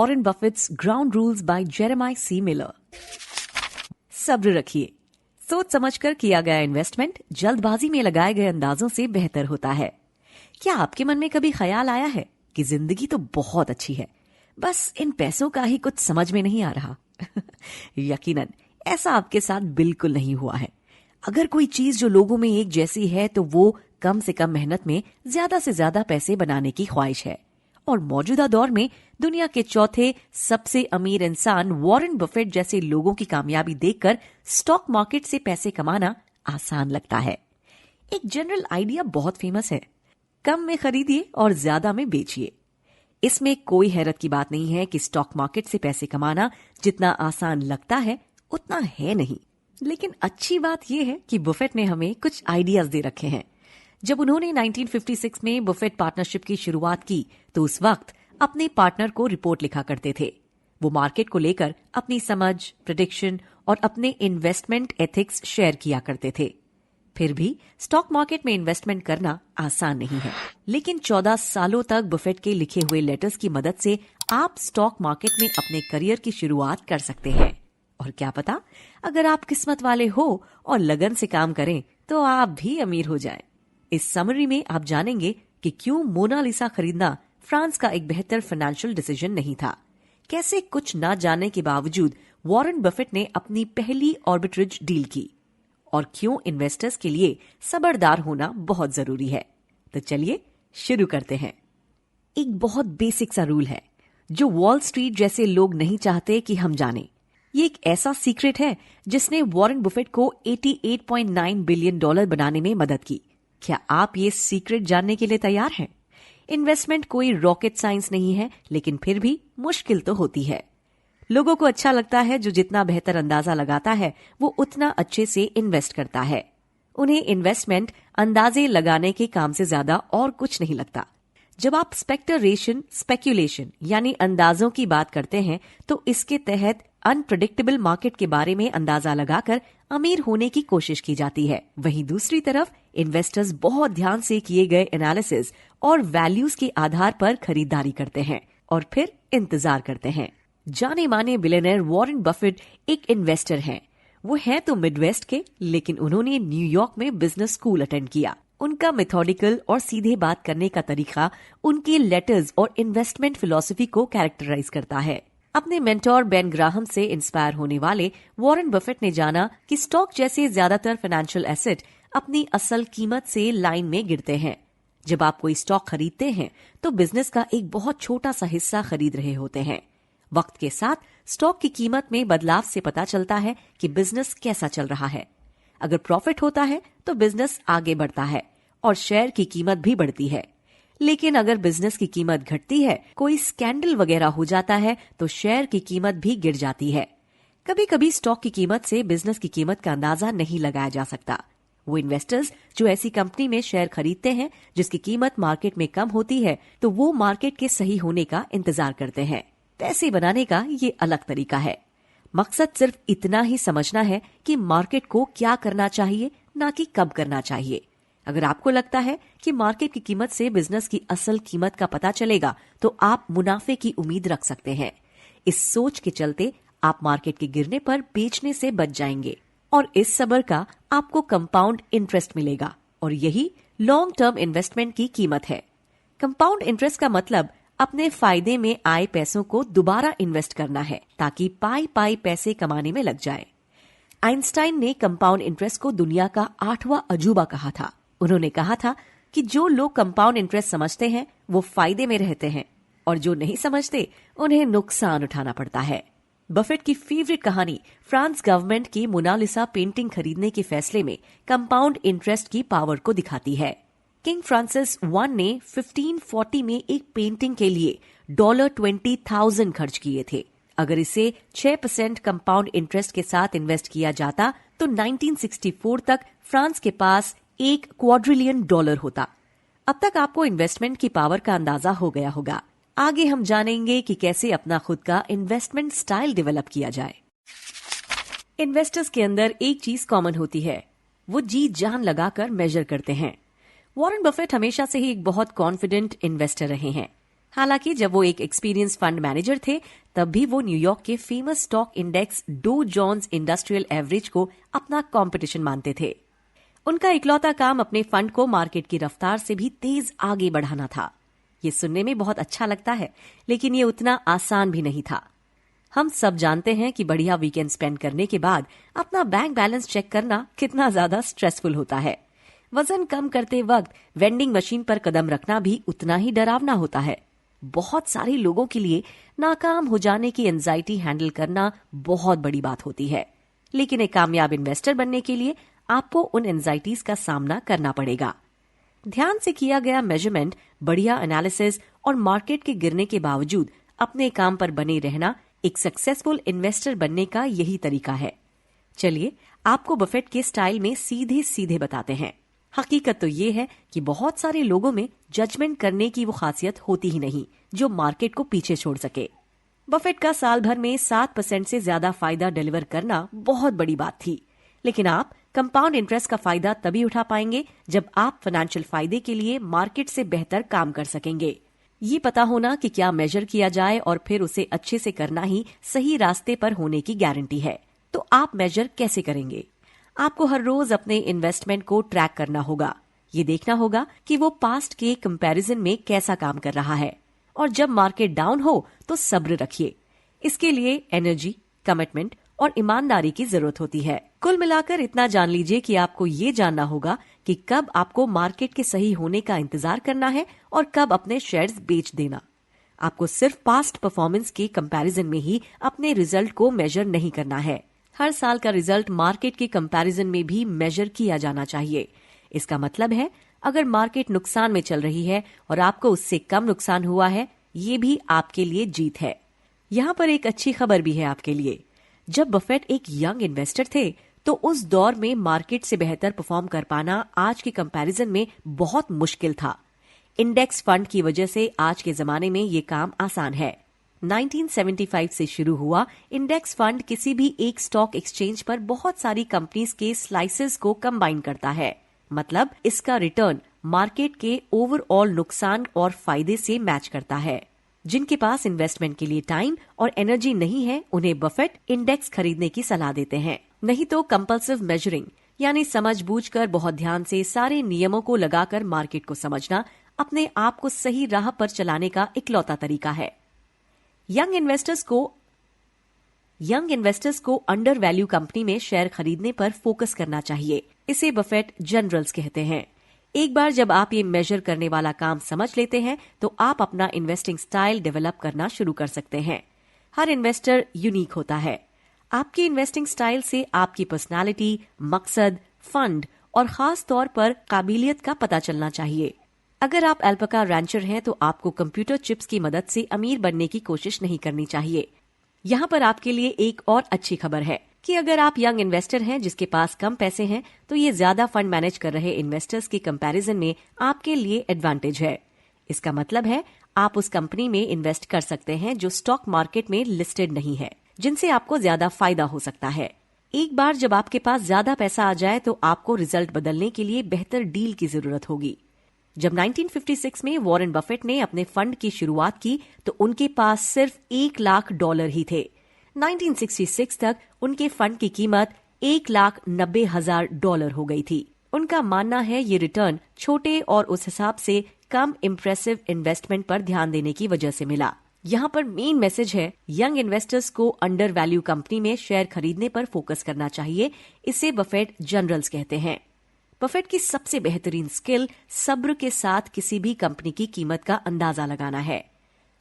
Warren बफेट्स ground rules bye जेरेमाय सी Miller. सब्र रखिए, सोच समझकर किया गया इन्वेस्टमेंट जल्दबाजी में लगाए गए अंदाजों से बेहतर होता है। क्या आपके मन में कभी ख्याल आया है कि जिंदगी तो बहुत अच्छी है, बस इन पैसों का ही कुछ समझ में नहीं आ रहा? यकीनन ऐसा आपके साथ बिल्कुल नहीं हुआ है। अगर कोई चीज जो लोगों में एक जैसी है तो वो कम से कम मेहनत में ज्यादा से ज्यादा पैसे बनाने की ख्वाहिश है। और मौजूदा दौर में दुनिया के चौथे सबसे अमीर इंसान वॉरेन बफेट जैसे लोगों की कामयाबी देखकर स्टॉक मार्केट से पैसे कमाना आसान लगता है। एक जनरल आइडिया बहुत फेमस है, कम में खरीदिए और ज्यादा में बेचिए। इसमें कोई हैरत की बात नहीं है कि स्टॉक मार्केट से पैसे कमाना जितना आसान लगता है उतना है नहीं। लेकिन अच्छी बात यह है कि बुफेट ने हमें कुछ आइडियाज दे रखे हैं। जब उन्होंने 1956 में बुफेट पार्टनरशिप की शुरुआत की तो उस वक्त अपने पार्टनर को रिपोर्ट लिखा करते थे। वो मार्केट को लेकर अपनी समझ, प्रेडिक्शन और अपने इन्वेस्टमेंट एथिक्स शेयर किया करते थे। फिर भी स्टॉक मार्केट में इन्वेस्टमेंट करना आसान नहीं है, लेकिन 14 सालों तक बुफेट के लिखे हुए लेटर्स की मदद से आप स्टॉक मार्केट में अपने करियर की शुरुआत कर सकते हैं। और क्या पता, अगर आप किस्मत वाले हो और लगन से काम करें तो आप भी अमीर हो जाएं। इस समरी में आप जानेंगे कि क्यों मोनालिसा खरीदना फ्रांस का एक बेहतर फाइनेंशियल डिसीजन नहीं था, कैसे कुछ ना जानने के बावजूद वॉरेन बफेट ने अपनी पहली आर्बिट्रेज डील की, और क्यों इन्वेस्टर्स के लिए सबरदार होना बहुत जरूरी है। तो चलिए शुरू करते हैं। एक बहुत बेसिक सा रूल है जो वॉल स्ट्रीट जैसे लोग नहीं चाहते कि हम जानें। ये एक ऐसा सीक्रेट है जिसने वॉरेन बफेट को $88.9 बिलियन बनाने में मदद की। क्या आप ये सीक्रेट जानने के लिए तैयार हैं? इन्वेस्टमेंट कोई रॉकेट साइंस नहीं है, लेकिन फिर भी मुश्किल तो होती है। लोगों को अच्छा लगता है जो जितना बेहतर अंदाजा लगाता है वो उतना अच्छे से इन्वेस्ट करता है। उन्हें इन्वेस्टमेंट अंदाजे लगाने के काम से ज्यादा और कुछ नहीं लगता। जब आप स्पेक्यूलेशन यानी अंदाजों की बात करते हैं तो इसके तहत अनप्रेडिक्टेबल मार्केट के बारे में अंदाजा लगाकर अमीर होने की कोशिश की जाती है। वहीं दूसरी तरफ इन्वेस्टर्स बहुत ध्यान से किए गए एनालिसिस और वैल्यूज के आधार पर खरीदारी करते हैं और फिर इंतजार करते हैं। जाने माने बिलियनर वॉरेन बफेट एक इन्वेस्टर हैं। वो हैं तो मिडवेस्ट के, लेकिन उन्होंने न्यूयॉर्क में बिजनेस स्कूल अटेंड किया। उनका मेथोडिकल और सीधे बात करने का तरीका उनके लेटर्स और इन्वेस्टमेंट फिलॉसफी को कैरेक्टराइज करता है। अपने मेंटोर बेन ग्राहम से इंस्पायर होने वाले वॉरेन बफेट ने जाना कि स्टॉक जैसे ज्यादातर फाइनेंशियल एसेट अपनी असल कीमत से लाइन में गिरते हैं। जब आप कोई स्टॉक खरीदते हैं तो बिजनेस का एक बहुत छोटा सा हिस्सा खरीद रहे होते हैं। वक्त के साथ स्टॉक की कीमत में बदलाव से पता चलता है कि बिजनेस कैसा चल रहा है। अगर प्रॉफिट होता है तो बिजनेस आगे बढ़ता है और शेयर की कीमत भी बढ़ती है। लेकिन अगर बिजनेस की कीमत घटती है, कोई स्कैंडल वगैरह हो जाता है तो शेयर की कीमत भी गिर जाती है। कभी कभी स्टॉक की कीमत से बिजनेस की कीमत का अंदाजा नहीं लगाया जा सकता। वो इन्वेस्टर्स जो ऐसी कंपनी में शेयर खरीदते हैं जिसकी कीमत मार्केट में कम होती है, तो वो मार्केट के सही होने का इंतजार करते हैं। पैसे बनाने का ये अलग तरीका है। मकसद सिर्फ इतना ही समझना है कि मार्केट को क्या करना चाहिए, ना कि कब करना चाहिए। अगर आपको लगता है कि मार्केट की कीमत से बिजनेस की असल कीमत का पता चलेगा तो आप मुनाफे की उम्मीद रख सकते हैं। इस सोच के चलते आप मार्केट के गिरने पर बेचने से बच जाएंगे और इस सब्र का आपको कंपाउंड इंटरेस्ट मिलेगा, और यही लॉन्ग टर्म इन्वेस्टमेंट की कीमत है। कंपाउंड इंटरेस्ट का मतलब अपने फायदे में आए पैसों को दोबारा इन्वेस्ट करना है ताकि पाई पैसे कमाने में लग जाए। आइंस्टाइन ने कंपाउंड इंटरेस्ट को दुनिया का 8वां अजूबा कहा था। उन्होंने कहा था कि जो लोग कंपाउंड इंटरेस्ट समझते हैं वो फायदे में रहते हैं, और जो नहीं समझते उन्हें नुकसान उठाना पड़ता है। बफेट की फेवरेट कहानी फ्रांस गवर्नमेंट की मोनालिसा पेंटिंग खरीदने के फैसले में कंपाउंड इंटरेस्ट की पावर को दिखाती है। किंग फ्रांसिस I ने 1540 में एक पेंटिंग के लिए $20,000 खर्च किए थे। अगर इसे 6% कंपाउंड इंटरेस्ट के साथ इन्वेस्ट किया जाता तो 1964 तक फ्रांस के पास $1 क्वाड्रिलियन होता। अब तक आपको इन्वेस्टमेंट की पावर का अंदाजा हो गया होगा। आगे हम जानेंगे कि कैसे अपना खुद का इन्वेस्टमेंट स्टाइल डेवलप किया जाए। इन्वेस्टर्स के अंदर एक चीज कॉमन होती है, वो जी जान लगाकर मेजर करते हैं। वॉरेन बफेट हमेशा से ही एक बहुत कॉन्फिडेंट इन्वेस्टर रहे हैं। हालांकि जब वो एक एक्सपीरियंस फंड मैनेजर थे, तब भी वो न्यूयॉर्क के famous stock index Dow Jones industrial average को अपना कंपटीशन मानते थे। उनका इकलौता काम अपने फंड को मार्केट की रफ्तार से भी तेज आगे बढ़ाना था। ये सुनने में बहुत अच्छा लगता है, लेकिन ये उतना आसान भी नहीं था। हम सब जानते हैं कि बढ़िया वीकेंड स्पेंड करने के बाद अपना बैंक बैलेंस चेक करना कितना ज्यादा स्ट्रेसफुल होता है। वजन कम करते वक्त वेंडिंग मशीन पर कदम रखना भी उतना ही डरावना होता है। बहुत सारे लोगों के लिए नाकाम हो जाने की एंजाइटी हैंडल करना बहुत बड़ी बात होती है, लेकिन एक कामयाब इन्वेस्टर बनने के लिए आपको उन एंजाइटीज का सामना करना पड़ेगा। ध्यान से किया गया मेजरमेंट, बढ़िया एनालिसिस और मार्केट के गिरने के बावजूद अपने काम पर बने रहना एक सक्सेसफुल इन्वेस्टर बनने का यही तरीका है। चलिए आपको बफेट के स्टाइल में सीधे सीधे बताते हैं। हकीकत तो ये है कि बहुत सारे लोगों में जजमेंट करने की वो खासियत होती ही नहीं जो मार्केट को पीछे छोड़ सके। बफेट का साल भर में 7% से ज्यादा फायदा डिलीवर करना बहुत बड़ी बात थी, लेकिन आप कंपाउंड इंटरेस्ट का फायदा तभी उठा पाएंगे जब आप फाइनेंशियल फायदे के लिए मार्केट से बेहतर काम कर सकेंगे। ये पता होना कि क्या मेजर किया जाए और फिर उसे अच्छे से करना ही सही रास्ते पर होने की गारंटी है। तो आप मेजर कैसे करेंगे? आपको हर रोज अपने इन्वेस्टमेंट को ट्रैक करना होगा। ये देखना होगा कि वो पास्ट के कंपैरिजन में कैसा काम कर रहा है, और जब मार्केट डाउन हो तो सब्र रखिए। इसके लिए एनर्जी, कमिटमेंट और ईमानदारी की जरूरत होती है। कुल मिलाकर इतना जान लीजिए कि आपको ये जानना होगा कि कब आपको मार्केट के सही होने का इंतजार करना है और कब अपने शेयर्स बेच देना। आपको सिर्फ पास्ट परफॉर्मेंस के कंपैरिजन में ही अपने रिजल्ट को मेजर नहीं करना है। हर साल का रिजल्ट मार्केट के कंपैरिजन में भी मेजर किया जाना चाहिए। इसका मतलब है अगर मार्केट नुकसान में चल रही है और आपको उससे कम नुकसान हुआ है, ये भी आपके लिए जीत है। यहाँ पर एक अच्छी खबर भी है आपके लिए। जब बफेट एक यंग इन्वेस्टर थे तो उस दौर में मार्केट से बेहतर परफॉर्म कर पाना आज के कंपैरिजन में बहुत मुश्किल था। इंडेक्स फंड की वजह से आज के जमाने में ये काम आसान है। 1975 से शुरू हुआ इंडेक्स फंड किसी भी एक स्टॉक एक्सचेंज पर बहुत सारी कंपनीज के स्लाइसेस को कंबाइन करता है। मतलब इसका रिटर्न मार्केट के ओवरऑल नुकसान और फायदे से मैच करता है। जिनके पास इन्वेस्टमेंट के लिए टाइम और एनर्जी नहीं है, उन्हें बफेट इंडेक्स खरीदने की सलाह देते हैं। नहीं तो कंपल्सिव मेजरिंग यानी समझबूझकर बहुत ध्यान से सारे नियमों को लगाकर मार्केट को समझना अपने आप को सही राह पर चलाने का इकलौता तरीका है। यंग इन्वेस्टर्स को अंडर वैल्यू कंपनी में शेयर खरीदने पर फोकस करना चाहिए। इसे बफेट जनरल्स कहते हैं। एक बार जब आप ये मेजर करने वाला काम समझ लेते हैं तो आप अपना इन्वेस्टिंग स्टाइल डेवलप करना शुरू कर सकते हैं। हर इन्वेस्टर यूनिक होता है। आपकी इन्वेस्टिंग स्टाइल से आपकी पर्सनालिटी, मकसद, फंड और खास तौर पर काबिलियत का पता चलना चाहिए। अगर आप अल्पाका रैंचर हैं तो आपको कंप्यूटर चिप्स की मदद से अमीर बनने की कोशिश नहीं करनी चाहिए। यहाँ पर आपके लिए एक और अच्छी खबर है कि अगर आप यंग इन्वेस्टर हैं जिसके पास कम पैसे हैं, तो ये ज्यादा फंड मैनेज कर रहे इन्वेस्टर्स के कंपैरिजन में आपके लिए एडवांटेज है। इसका मतलब है आप उस कंपनी में इन्वेस्ट कर सकते हैं जो स्टॉक मार्केट में लिस्टेड नहीं है, जिनसे आपको ज्यादा फायदा हो सकता है। एक बार जब आपके पास ज्यादा पैसा आ जाए तो आपको रिजल्ट बदलने के लिए बेहतर डील की जरूरत होगी। जब 1956 में वॉरेन बफेट ने अपने फंड की शुरुआत की तो उनके पास सिर्फ $1 लाख ही थे। 1966 तक उनके फंड की कीमत $1,90,000 हो गई थी। उनका मानना है ये रिटर्न छोटे और उस हिसाब से कम इम्प्रेसिव इन्वेस्टमेंट पर ध्यान देने की वजह से मिला। यहाँ पर मेन मैसेज है, यंग इन्वेस्टर्स को अंडर वैल्यू कंपनी में शेयर खरीदने पर फोकस करना चाहिए। इसे बफेट जनरल्स कहते हैं। बफेट की सबसे बेहतरीन स्किल सब्र के साथ किसी भी कंपनी की कीमत का अंदाजा लगाना है।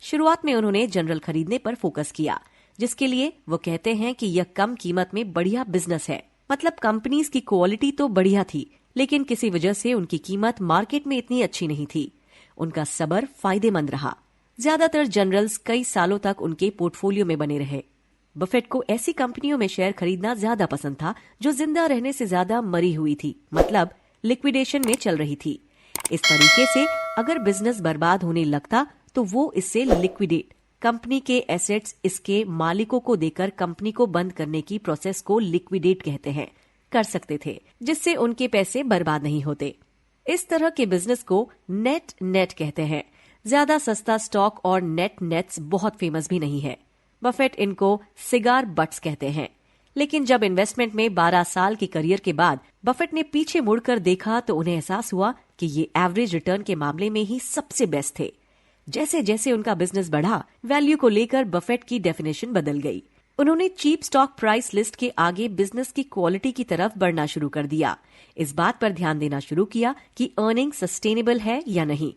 शुरुआत में उन्होंने जनरल खरीदने पर फोकस किया, जिसके लिए वो कहते हैं कि यह कम कीमत में बढ़िया बिजनेस है। मतलब कंपनीज की क्वालिटी तो बढ़िया थी, लेकिन किसी वजह से उनकी कीमत मार्केट में इतनी अच्छी नहीं थी। उनका सब्र फायदेमंद रहा। ज्यादातर जनरल्स कई सालों तक उनके पोर्टफोलियो में बने रहे। बफेट को ऐसी कंपनियों में शेयर खरीदना ज्यादा पसंद था जो जिंदा रहने से ज्यादा मरी हुई थी, मतलब लिक्विडेशन में चल रही थी। इस तरीके से अगर बिजनेस बर्बाद होने लगता तो वो इससे लिक्विडेट, कंपनी के एसेट्स इसके मालिकों को देकर कंपनी को बंद करने की प्रोसेस को लिक्विडेट कहते हैं, कर सकते थे, जिससे उनके पैसे बर्बाद नहीं होते। इस तरह के बिजनेस को नेट कहते हैं। ज्यादा सस्ता स्टॉक और नेट्स बहुत फेमस भी नहीं है। बफेट इनको सिगार बट्स कहते हैं। लेकिन जब इन्वेस्टमेंट में 12 साल के करियर के बाद बफेट ने पीछे मुड़कर देखा तो उन्हें एहसास हुआ कि ये एवरेज रिटर्न के मामले में ही सबसे बेस्ट थे। जैसे जैसे उनका बिजनेस बढ़ा, वैल्यू को लेकर बफेट की डेफिनेशन बदल गई। उन्होंने चीप स्टॉक प्राइस लिस्ट के आगे बिजनेस की क्वालिटी की तरफ बढ़ना शुरू कर दिया। इस बात पर ध्यान देना शुरू किया कि अर्निंग सस्टेनेबल है या नहीं।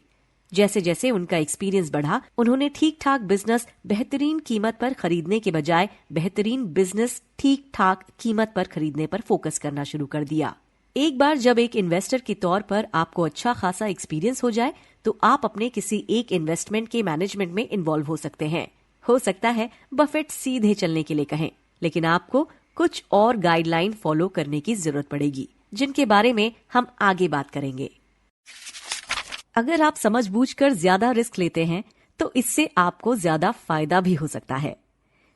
जैसे जैसे उनका एक्सपीरियंस बढ़ा, उन्होंने ठीक ठाक बिजनेस बेहतरीन कीमत पर खरीदने के बजाय बेहतरीन बिजनेस ठीक ठाक कीमत पर खरीदने पर फोकस करना शुरू कर दिया। एक बार जब एक इन्वेस्टर के तौर पर आपको अच्छा खासा एक्सपीरियंस हो जाए तो आप अपने किसी एक इन्वेस्टमेंट के मैनेजमेंट में इन्वॉल्व हो सकते हैं। हो सकता है बफेट सीधे चलने के लिए कहें, लेकिन आपको कुछ और गाइडलाइन फॉलो करने की जरूरत पड़ेगी, जिनके बारे में हम आगे बात करेंगे। अगर आप समझबूझकर ज्यादा रिस्क लेते हैं तो इससे आपको ज्यादा फायदा भी हो सकता है।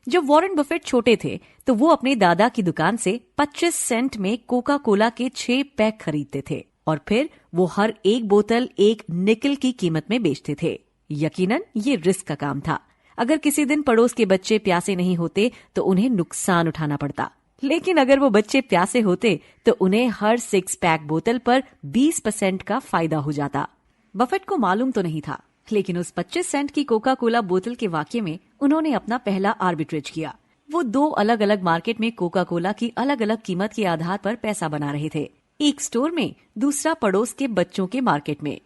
जब वॉरेन बफेट छोटे थे तो वो अपने दादा की दुकान से 25 सेंट में कोका कोला के 6 पैक खरीदते थे और फिर वो हर एक बोतल एक निकल की कीमत में बेचते थे। यकीनन ये रिस्क का काम था। अगर किसी दिन पड़ोस के बच्चे प्यासे नहीं होते तो उन्हें नुकसान उठाना पड़ता, लेकिन अगर वो बच्चे प्यासे होते तो उन्हें हर 6 पैक बोतल पर 20% का फायदा हो जाता। बफेट को मालूम तो नहीं था, लेकिन उस 25 सेंट की कोका कोला बोतल के वाकये में उन्होंने अपना पहला आर्बिट्रेज किया। वो 2 अलग अलग मार्केट में कोका कोला की अलग अलग कीमत के आधार पर पैसा बना रहे थे, एक स्टोर में, दूसरा पड़ोस के बच्चों के मार्केट में।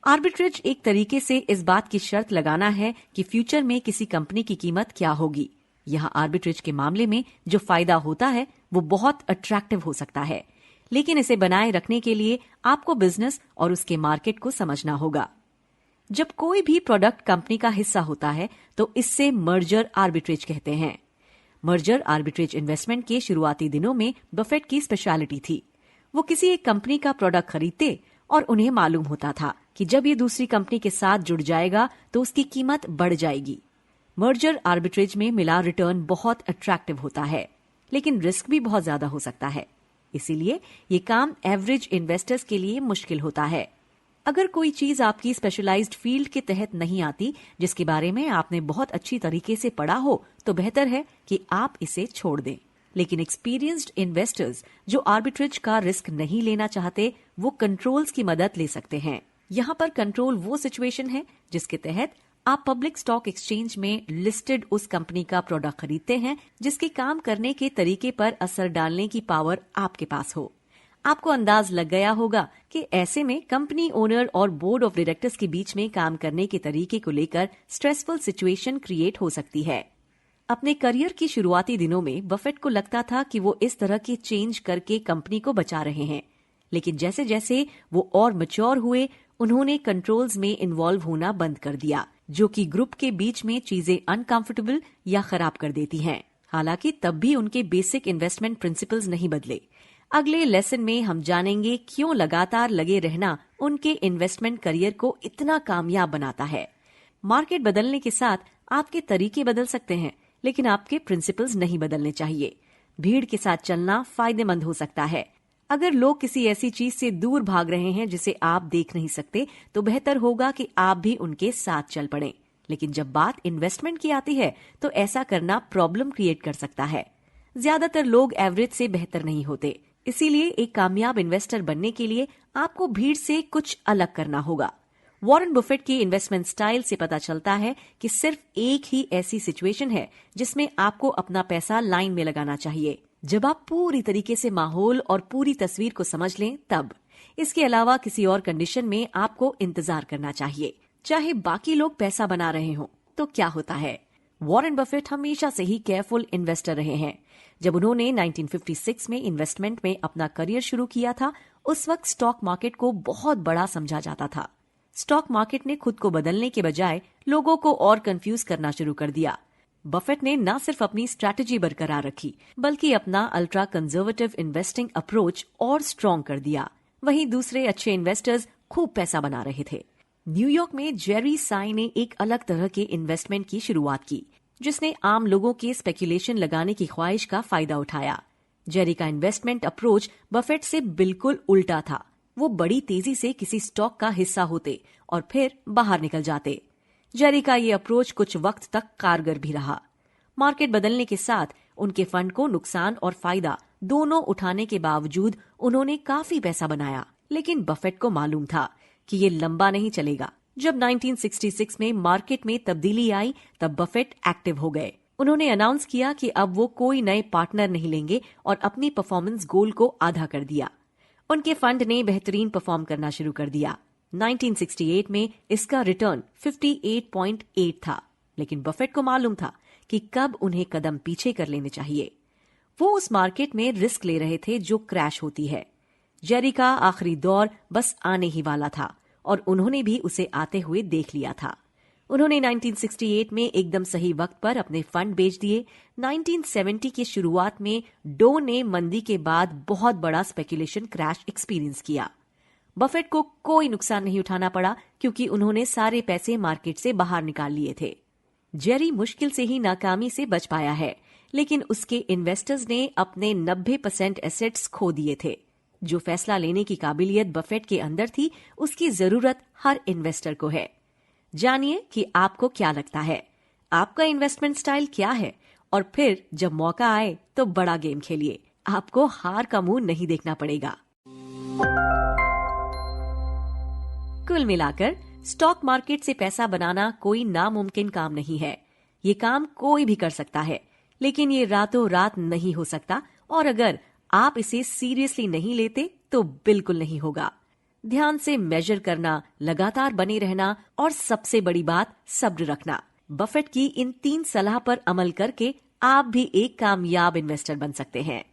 आर्बिट्रेज एक तरीके से इस बात की शर्त लगाना है कि फ्यूचर में किसी कंपनी की कीमत क्या होगी। यहाँ आर्बिट्रेज के मामले में जो फायदा होता है वो बहुत अट्रैक्टिव हो सकता है, लेकिन इसे बनाए रखने के लिए आपको बिजनेस और उसके मार्केट को समझना होगा। जब कोई भी प्रोडक्ट कंपनी का हिस्सा होता है तो इससे मर्जर आर्बिट्रेज कहते हैं। मर्जर आर्बिट्रेज इन्वेस्टमेंट के शुरुआती दिनों में बफेट की स्पेशलिटी थी। वो किसी एक कंपनी का प्रोडक्ट खरीदते और उन्हें मालूम होता था कि जब ये दूसरी कंपनी के साथ जुड़ जाएगा तो उसकी कीमत बढ़ जाएगी। मर्जर आर्बिट्रेज में मिला रिटर्न बहुत अट्रैक्टिव होता है, लेकिन रिस्क भी बहुत ज्यादा हो सकता है। इसीलिए ये काम एवरेज इन्वेस्टर्स के लिए मुश्किल होता है। अगर कोई चीज आपकी स्पेशलाइज्ड फील्ड के तहत नहीं आती, जिसके बारे में आपने बहुत अच्छी तरीके से पढ़ा हो, तो बेहतर है कि आप इसे छोड़ दें। लेकिन एक्सपीरियंस्ड इन्वेस्टर्स जो आर्बिट्रेज का रिस्क नहीं लेना चाहते, वो कंट्रोल्स की मदद ले सकते हैं। यहाँ पर कंट्रोल वो सिचुएशन है जिसके तहत आप पब्लिक स्टॉक एक्सचेंज में लिस्टेड उस कंपनी का प्रोडक्ट खरीदते हैं जिसके काम करने के तरीके पर असर डालने की पावर आपके पास हो। आपको अंदाज लग गया होगा कि ऐसे में कंपनी ओनर और बोर्ड ऑफ डायरेक्टर्स के बीच में काम करने के तरीके को लेकर स्ट्रेसफुल सिचुएशन क्रिएट हो सकती है। अपने करियर की शुरुआती दिनों में बफेट को लगता था कि वो इस तरह के चेंज करके कंपनी को बचा रहे हैं, लेकिन जैसे जैसे वो और मैच्योर हुए, उन्होंने कंट्रोल्स में इन्वॉल्व होना बंद कर दिया, जो कि ग्रुप के बीच में चीजें अनकंफर्टेबल या खराब कर देती हैं। हालांकि तब भी उनके बेसिक इन्वेस्टमेंट प्रिंसिपल्स नहीं बदले। अगले लेसन में हम जानेंगे क्यों लगातार लगे रहना उनके इन्वेस्टमेंट करियर को इतना कामयाब बनाता है। मार्केट बदलने के साथ आपके तरीके बदल सकते हैं, लेकिन आपके प्रिंसिपल्स नहीं बदलने चाहिए। भीड़ के साथ चलना फायदेमंद हो सकता है। अगर लोग किसी ऐसी चीज से दूर भाग रहे हैं जिसे आप देख नहीं सकते, तो बेहतर होगा कि आप भी उनके साथ चल पड़ें। लेकिन जब बात इन्वेस्टमेंट की आती है तो ऐसा करना प्रॉब्लम क्रिएट कर सकता है। ज्यादातर लोग एवरेज से बेहतर नहीं होते, इसीलिए एक कामयाब इन्वेस्टर बनने के लिए आपको भीड़ से कुछ अलग करना होगा। वॉरेन बफेट की इन्वेस्टमेंट स्टाइल से पता चलता है कि सिर्फ एक ही ऐसी सिचुएशन है जिसमें आपको अपना पैसा लाइन में लगाना चाहिए, जब आप पूरी तरीके से माहौल और पूरी तस्वीर को समझ लें तब। इसके अलावा किसी और कंडीशन में आपको इंतजार करना चाहिए, चाहे बाकी लोग पैसा बना रहे हों। तो क्या होता है, वॉरेन बफेट हमेशा से ही केयरफुल इन्वेस्टर रहे हैं। जब उन्होंने 1956 में इन्वेस्टमेंट में अपना करियर शुरू किया था, उस वक्त स्टॉक मार्केट को बहुत बड़ा समझा जाता था। स्टॉक मार्केट ने खुद को बदलने के बजाय लोगों को और कंफ्यूज करना शुरू कर दिया। बफेट ने न सिर्फ अपनी स्ट्रैटेजी बरकरार रखी, बल्कि अपना अल्ट्रा कंजर्वेटिव इन्वेस्टिंग अप्रोच और स्ट्रॉन्ग कर दिया। वहीं दूसरे अच्छे इन्वेस्टर्स खूब पैसा बना रहे थे। न्यूयॉर्क में जेरी साई ने एक अलग तरह के इन्वेस्टमेंट की शुरुआत की, जिसने आम लोगों के स्पेकुलेशन लगाने की ख्वाहिश का फायदा उठाया। जेरी का इन्वेस्टमेंट अप्रोच बफेट से बिल्कुल उल्टा था। वो बड़ी तेजी से किसी स्टॉक का हिस्सा होते और फिर बाहर निकल जाते। जेरी का ये अप्रोच कुछ वक्त तक कारगर भी रहा। मार्केट बदलने के साथ उनके फंड को नुकसान और फायदा दोनों उठाने के बावजूद उन्होंने काफी पैसा बनाया। लेकिन बफेट को मालूम था कि ये लंबा नहीं चलेगा। जब 1966 में मार्केट में तब्दीली आई तब बफेट एक्टिव हो गए। उन्होंने अनाउंस किया कि अब वो कोई नए पार्टनर नहीं लेंगे और अपनी परफॉर्मेंस गोल को आधा कर दिया। उनके फंड ने बेहतरीन परफॉर्म करना शुरू कर दिया। 1968 में इसका रिटर्न 58.8 था, लेकिन बफेट को मालूम था कि कब उन्हें कदम पीछे कर लेने चाहिए। वो उस मार्केट में रिस्क ले रहे थे जो क्रैश होती है। जेरी का आखिरी दौर बस आने ही वाला था और उन्होंने भी उसे आते हुए देख लिया था। उन्होंने 1968 में एकदम सही वक्त पर अपने फंड बेच दिए। 1970 की शुरुआत में डो ने मंदी के बाद बहुत बड़ा स्पेकुलेशन क्रैश एक्सपीरियंस किया। बफेट को कोई नुकसान नहीं उठाना पड़ा क्योंकि उन्होंने सारे पैसे मार्केट से बाहर निकाल लिए थे। जेरी मुश्किल से ही नाकामी से बच पाया है, लेकिन उसके इन्वेस्टर्स ने अपने 90% एसेट्स खो दिए थे। जो फैसला लेने की काबिलियत बफेट के अंदर थी, उसकी जरूरत हर इन्वेस्टर को है। जानिए कि आपको क्या लगता है, आपका इन्वेस्टमेंट स्टाइल क्या है, और फिर जब मौका आए तो बड़ा गेम खेलिए। आपको हार का मुंह नहीं देखना पड़ेगा। कुल मिलाकर स्टॉक मार्केट से पैसा बनाना कोई नामुमकिन काम नहीं है। ये काम कोई भी कर सकता है, लेकिन ये रातों रात नहीं हो सकता, और अगर आप इसे सीरियसली नहीं लेते तो बिल्कुल नहीं होगा। ध्यान से मेजर करना, लगातार बने रहना और सबसे बड़ी बात सब्र रखना। बफेट की इन 3 सलाह पर अमल करके आप भी एक कामयाब इन्वेस्टर बन सकते हैं।